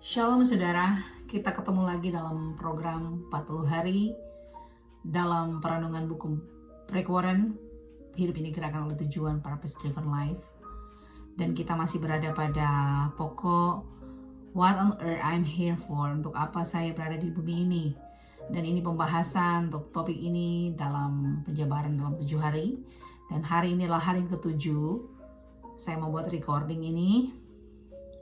Shalom saudara, kita ketemu lagi dalam program 40 hari dalam perenungan buku Rick Warren, Hidup ini Gerakan oleh Tujuan, Purpose Driven Life. Dan kita masih berada pada pokok What on earth I'm here for, untuk apa saya berada di bumi ini. Dan ini pembahasan untuk topik ini dalam penjabaran dalam 7 hari. Dan hari inilah hari ke-7 saya membuat recording ini.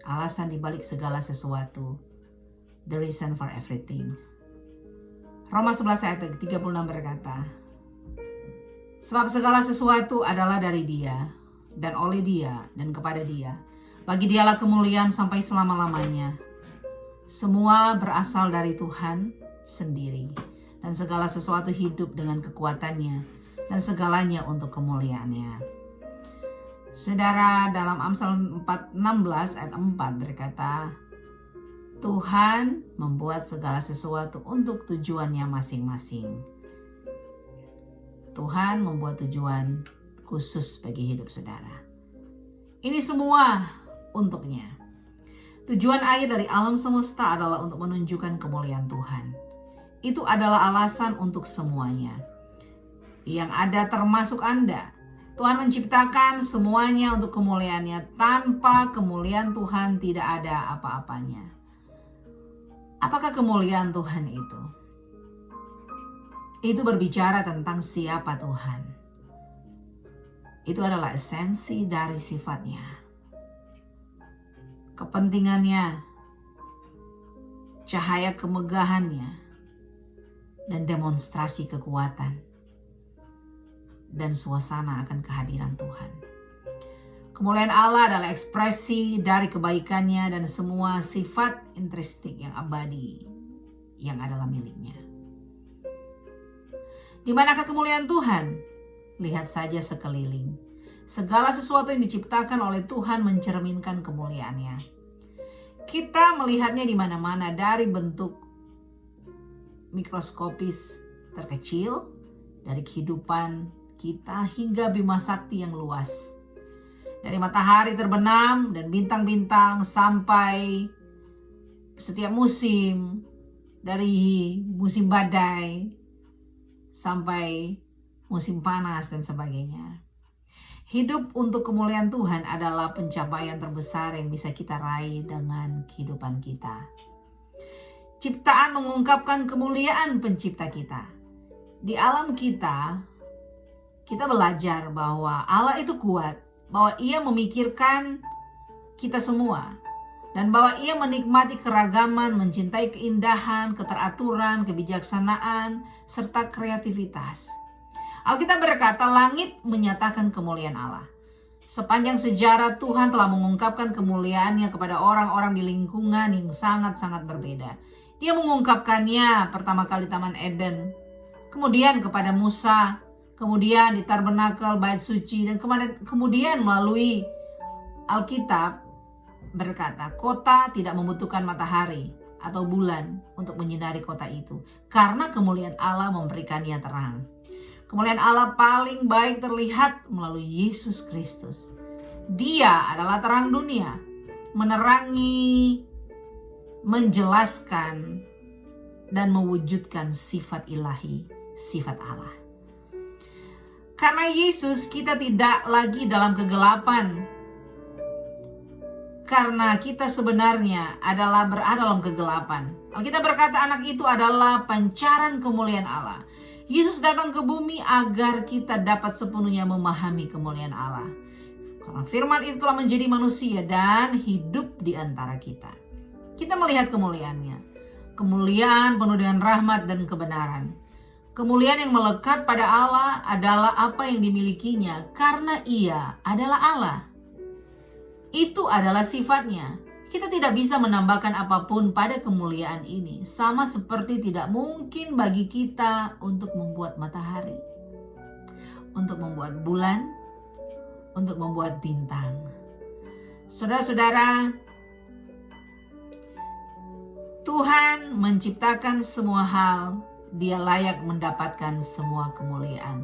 Alasan dibalik segala sesuatu, the reason for everything. Roma 11 ayat 36 berkata, sebab segala sesuatu adalah dari Dia, dan oleh Dia, dan kepada Dia. Bagi Dialah kemuliaan sampai selama-lamanya. Semua berasal dari Tuhan sendiri, dan segala sesuatu hidup dengan kekuatannya, dan segalanya untuk kemuliaannya. Saudara, dalam Amsal 16 ayat 4 berkata, Tuhan membuat segala sesuatu untuk tujuannya masing-masing. Tuhan membuat tujuan khusus bagi hidup saudara. Ini semua untuknya. Tujuan akhir dari alam semesta adalah untuk menunjukkan kemuliaan Tuhan. Itu adalah alasan untuk semuanya. Yang ada termasuk Anda. Tuhan menciptakan semuanya untuk kemuliaannya. Tanpa kemuliaan Tuhan tidak ada apa-apanya. Apakah kemuliaan Tuhan itu? Itu berbicara tentang siapa Tuhan. Itu adalah esensi dari sifatnya. Kepentingannya, cahaya kemegahannya, dan demonstrasi kekuatan dan suasana akan kehadiran Tuhan. Kemuliaan Allah adalah ekspresi dari kebaikannya dan semua sifat intristik yang abadi yang adalah miliknya. Di manakah kemuliaan Tuhan? Lihat saja sekeliling. Segala sesuatu yang diciptakan oleh Tuhan mencerminkan kemuliaannya. Kita melihatnya di mana-mana, dari bentuk mikroskopis terkecil, dari kehidupan kita hingga bima sakti yang luas. Dari matahari terbenam dan bintang-bintang sampai setiap musim, dari musim badai sampai musim panas dan sebagainya. Hidup untuk kemuliaan Tuhan adalah pencapaian terbesar yang bisa kita raih dengan kehidupan kita. Ciptaan mengungkapkan kemuliaan pencipta kita. Di alam kita belajar bahwa Allah itu kuat, bahwa Ia memikirkan kita semua, dan bahwa Ia menikmati keragaman, mencintai keindahan, keteraturan, kebijaksanaan, serta kreativitas. Alkitab berkata, langit menyatakan kemuliaan Allah. Sepanjang sejarah Tuhan telah mengungkapkan kemuliaannya kepada orang-orang di lingkungan yang sangat-sangat berbeda. Dia mengungkapkannya pertama kali Taman Eden, kemudian kepada Musa, kemudian di tabernakel, bait suci, dan kemudian melalui Alkitab berkata, kota tidak membutuhkan matahari atau bulan untuk menyinari kota itu, karena kemuliaan Allah memberikannya terang. Kemuliaan Allah paling baik terlihat melalui Yesus Kristus. Dia adalah terang dunia, menerangi, menjelaskan, dan mewujudkan sifat ilahi, sifat Allah. Karena Yesus, kita tidak lagi dalam kegelapan. Karena kita sebenarnya berada dalam kegelapan. Alkitab berkata anak itu adalah pancaran kemuliaan Allah. Yesus datang ke bumi agar kita dapat sepenuhnya memahami kemuliaan Allah. Karena firman itu telah menjadi manusia dan hidup di antara kita. Kita melihat kemuliaannya. Kemuliaan penuh dengan rahmat dan kebenaran. Kemuliaan yang melekat pada Allah adalah apa yang dimilikinya karena Ia adalah Allah. Itu adalah sifatnya. Kita tidak bisa menambahkan apapun pada kemuliaan ini. Sama seperti tidak mungkin bagi kita untuk membuat matahari, untuk membuat bulan, untuk membuat bintang. Saudara-saudara, Tuhan menciptakan semua hal. Dia layak mendapatkan semua kemuliaan.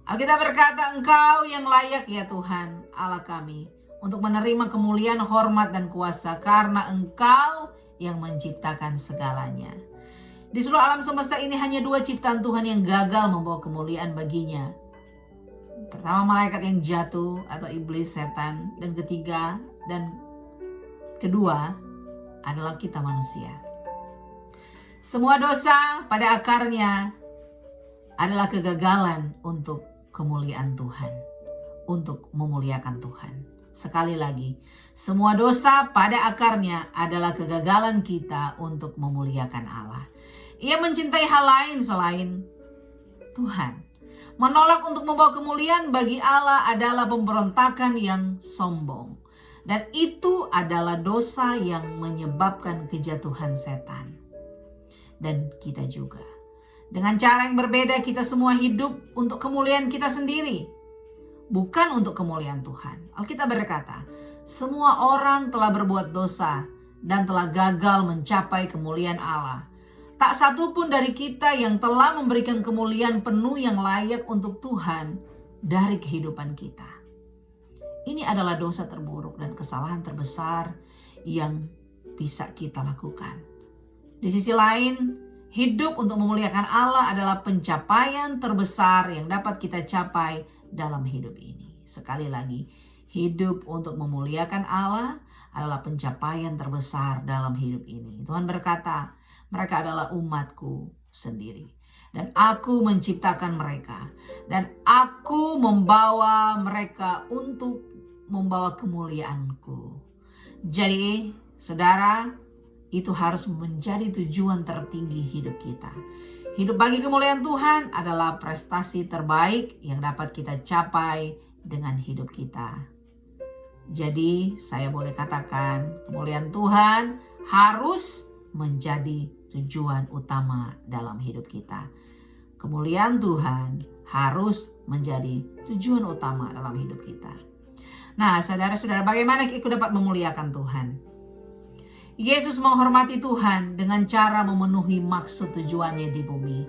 Alkitab berkata, Engkau yang layak ya Tuhan Allah kami untuk menerima kemuliaan, hormat, dan kuasa karena Engkau yang menciptakan segalanya. Di seluruh alam semesta ini hanya 2 ciptaan Tuhan yang gagal membawa kemuliaan baginya. Pertama, malaikat yang jatuh atau iblis, setan, dan kedua adalah kita manusia. Semua dosa pada akarnya adalah kegagalan untuk kemuliaan Tuhan, untuk memuliakan Tuhan. Sekali lagi, semua dosa pada akarnya adalah kegagalan kita untuk memuliakan Allah. Ia mencintai hal lain selain Tuhan. Menolak untuk membawa kemuliaan bagi Allah adalah pemberontakan yang sombong. Dan itu adalah dosa yang menyebabkan kejatuhan setan. Dan kita juga. Dengan cara yang berbeda, kita semua hidup untuk kemuliaan kita sendiri, bukan untuk kemuliaan Tuhan. Alkitab berkata, semua orang telah berbuat dosa dan telah gagal mencapai kemuliaan Allah. Tak satu pun dari kita yang telah memberikan kemuliaan penuh yang layak untuk Tuhan dari kehidupan kita. Ini adalah dosa terburuk dan kesalahan terbesar yang bisa kita lakukan. Di sisi lain, hidup untuk memuliakan Allah adalah pencapaian terbesar yang dapat kita capai dalam hidup ini. Sekali lagi, hidup untuk memuliakan Allah adalah pencapaian terbesar dalam hidup ini. Tuhan berkata, mereka adalah umatku sendiri. Dan aku menciptakan mereka. Dan aku membawa mereka untuk membawa kemuliaanku. Jadi, saudara, itu harus menjadi tujuan tertinggi hidup kita. Hidup bagi kemuliaan Tuhan adalah prestasi terbaik yang dapat kita capai dengan hidup kita. Jadi, saya boleh katakan kemuliaan Tuhan harus menjadi tujuan utama dalam hidup kita. Kemuliaan Tuhan harus menjadi tujuan utama dalam hidup kita. Nah, saudara-saudara, bagaimana kita dapat memuliakan Tuhan? Yesus menghormati Tuhan dengan cara memenuhi maksud tujuannya di bumi.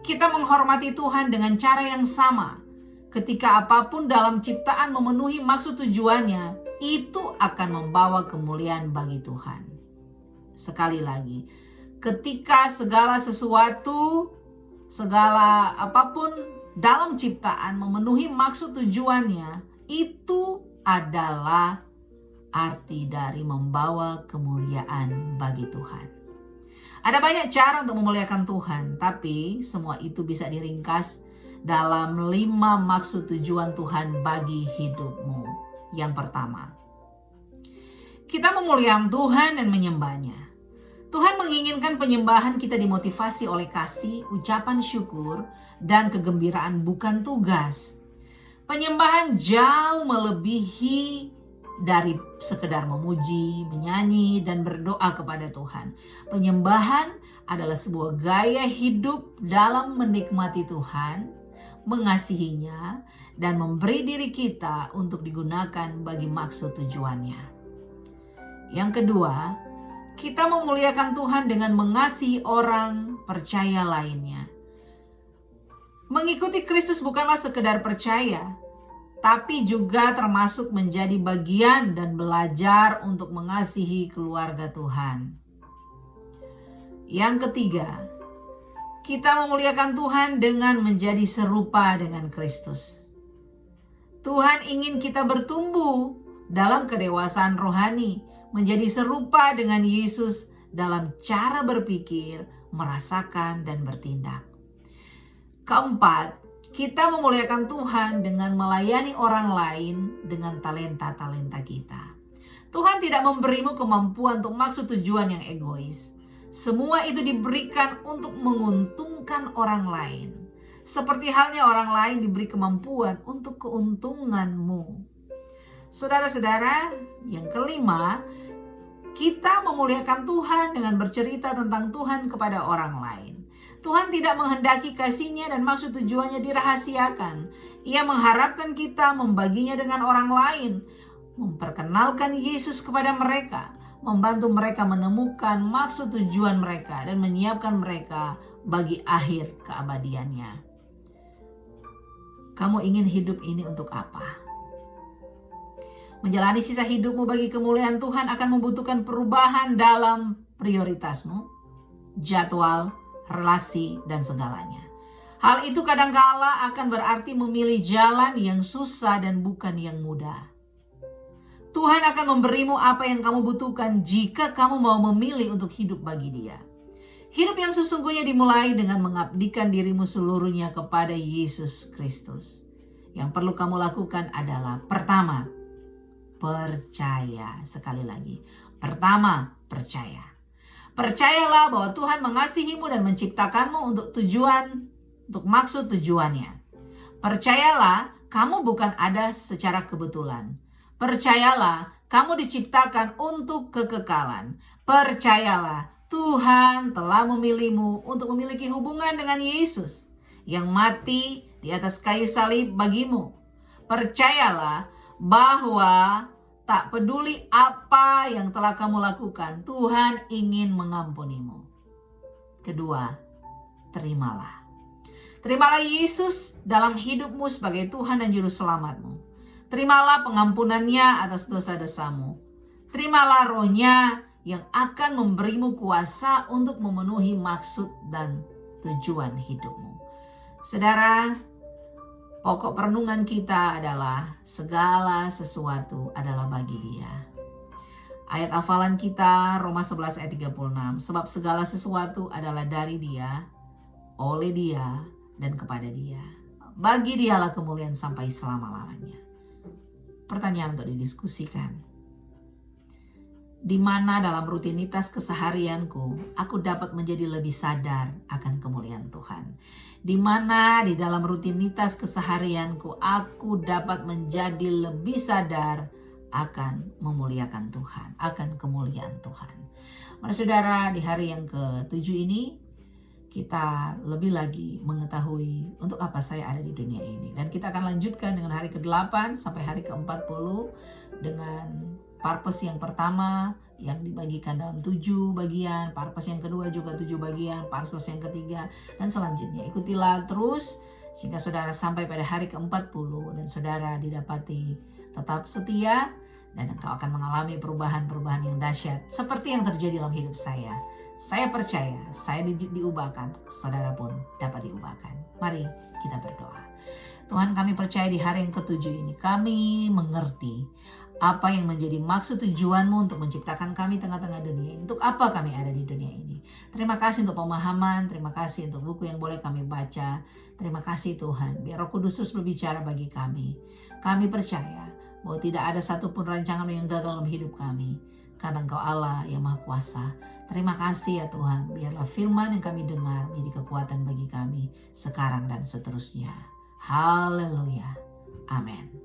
Kita menghormati Tuhan dengan cara yang sama. Ketika apapun dalam ciptaan memenuhi maksud tujuannya, itu akan membawa kemuliaan bagi Tuhan. Sekali lagi, ketika segala sesuatu, segala apapun dalam ciptaan memenuhi maksud tujuannya, itu adalah arti dari membawa kemuliaan bagi Tuhan. Ada banyak cara untuk memuliakan Tuhan, tapi semua itu bisa diringkas dalam 5 maksud tujuan Tuhan bagi hidupmu. Yang pertama, kita memuliakan Tuhan dan menyembahnya. Tuhan menginginkan penyembahan kita dimotivasi oleh kasih, ucapan syukur, dan kegembiraan, bukan tugas. Penyembahan jauh melebihi dari sekedar memuji, menyanyi, dan berdoa kepada Tuhan. Penyembahan adalah sebuah gaya hidup dalam menikmati Tuhan, mengasihinya, dan memberi diri kita untuk digunakan bagi maksud tujuannya. Yang kedua, kita memuliakan Tuhan dengan mengasihi orang percaya lainnya. Mengikuti Kristus bukanlah sekedar percaya, tapi juga termasuk menjadi bagian dan belajar untuk mengasihi keluarga Tuhan. Yang ketiga, kita memuliakan Tuhan dengan menjadi serupa dengan Kristus. Tuhan ingin kita bertumbuh dalam kedewasaan rohani, menjadi serupa dengan Yesus dalam cara berpikir, merasakan, dan bertindak. Keempat, kita memuliakan Tuhan dengan melayani orang lain dengan talenta-talenta kita. Tuhan tidak memberimu kemampuan untuk maksud tujuan yang egois. Semua itu diberikan untuk menguntungkan orang lain. Seperti halnya orang lain diberi kemampuan untuk keuntunganmu. Saudara-saudara, yang kelima, kita memuliakan Tuhan dengan bercerita tentang Tuhan kepada orang lain. Tuhan tidak menghendaki kasih-Nya dan maksud tujuannya dirahasiakan. Ia mengharapkan kita membaginya dengan orang lain, memperkenalkan Yesus kepada mereka, membantu mereka menemukan maksud tujuan mereka, dan menyiapkan mereka bagi akhir keabadiannya. Kamu ingin hidup ini untuk apa? Menjalani sisa hidupmu bagi kemuliaan Tuhan akan membutuhkan perubahan dalam prioritasmu, jadwal, relasi, dan segalanya. Hal itu kadangkala akan berarti memilih jalan yang susah dan bukan yang mudah. Tuhan akan memberimu apa yang kamu butuhkan jika kamu mau memilih untuk hidup bagi Dia. Hidup yang sesungguhnya dimulai dengan mengabdikan dirimu seluruhnya kepada Yesus Kristus. Yang perlu kamu lakukan adalah pertama, percaya. Sekali lagi, pertama, percaya. Percayalah bahwa Tuhan mengasihimu dan menciptakanmu untuk maksud tujuannya. Percayalah, kamu bukan ada secara kebetulan. Percayalah, kamu diciptakan untuk kekekalan. Percayalah, Tuhan telah memilihmu untuk memiliki hubungan dengan Yesus yang mati di atas kayu salib bagimu. Percayalah bahwa tak peduli apa yang telah kamu lakukan, Tuhan ingin mengampunimu. Kedua, terimalah. Terimalah Yesus dalam hidupmu sebagai Tuhan dan Juru Selamatmu. Terimalah pengampunannya atas dosa-dosamu. Terimalah Roh-Nya yang akan memberimu kuasa untuk memenuhi maksud dan tujuan hidupmu. Saudara, pokok perenungan kita adalah segala sesuatu adalah bagi Dia. Ayat hafalan kita Roma 11 ayat 36. Sebab segala sesuatu adalah dari Dia, oleh Dia, dan kepada Dia. Bagi Dialah kemuliaan sampai selama-lamanya. Pertanyaan untuk didiskusikan. Di mana dalam rutinitas keseharianku aku dapat menjadi lebih sadar akan kemuliaan Tuhan? Di mana di dalam rutinitas keseharianku aku dapat menjadi lebih sadar akan memuliakan Tuhan, akan kemuliaan Tuhan. Mari saudara, di hari yang ke-7 ini kita lebih lagi mengetahui untuk apa saya ada di dunia ini. Dan kita akan lanjutkan dengan hari ke-8 sampai hari ke-40 dengan purpose yang pertama yang dibagikan dalam 7 bagian, purpose yang kedua juga 7 bagian, purpose yang ketiga, dan selanjutnya. Ikutilah terus sehingga saudara sampai pada hari ke-40 dan saudara didapati tetap setia dan engkau akan mengalami perubahan-perubahan yang dahsyat seperti yang terjadi dalam hidup saya. Saya percaya saya diubahkan, saudara pun dapat diubahkan. Mari kita berdoa. Tuhan, kami percaya di hari yang ke-7 ini kami mengerti apa yang menjadi maksud tujuanmu untuk menciptakan kami tengah-tengah dunia ini. Untuk apa kami ada di dunia ini. Terima kasih untuk pemahaman, terima kasih untuk buku yang boleh kami baca. Terima kasih Tuhan, biar Roh Kudus terus berbicara bagi kami. Kami percaya bahwa tidak ada satupun rancangan yang gagal dalam hidup kami. Karena Engkau Allah yang Maha Kuasa. Terima kasih ya Tuhan, biarlah firman yang kami dengar menjadi kekuatan bagi kami sekarang dan seterusnya. Haleluya. Amin.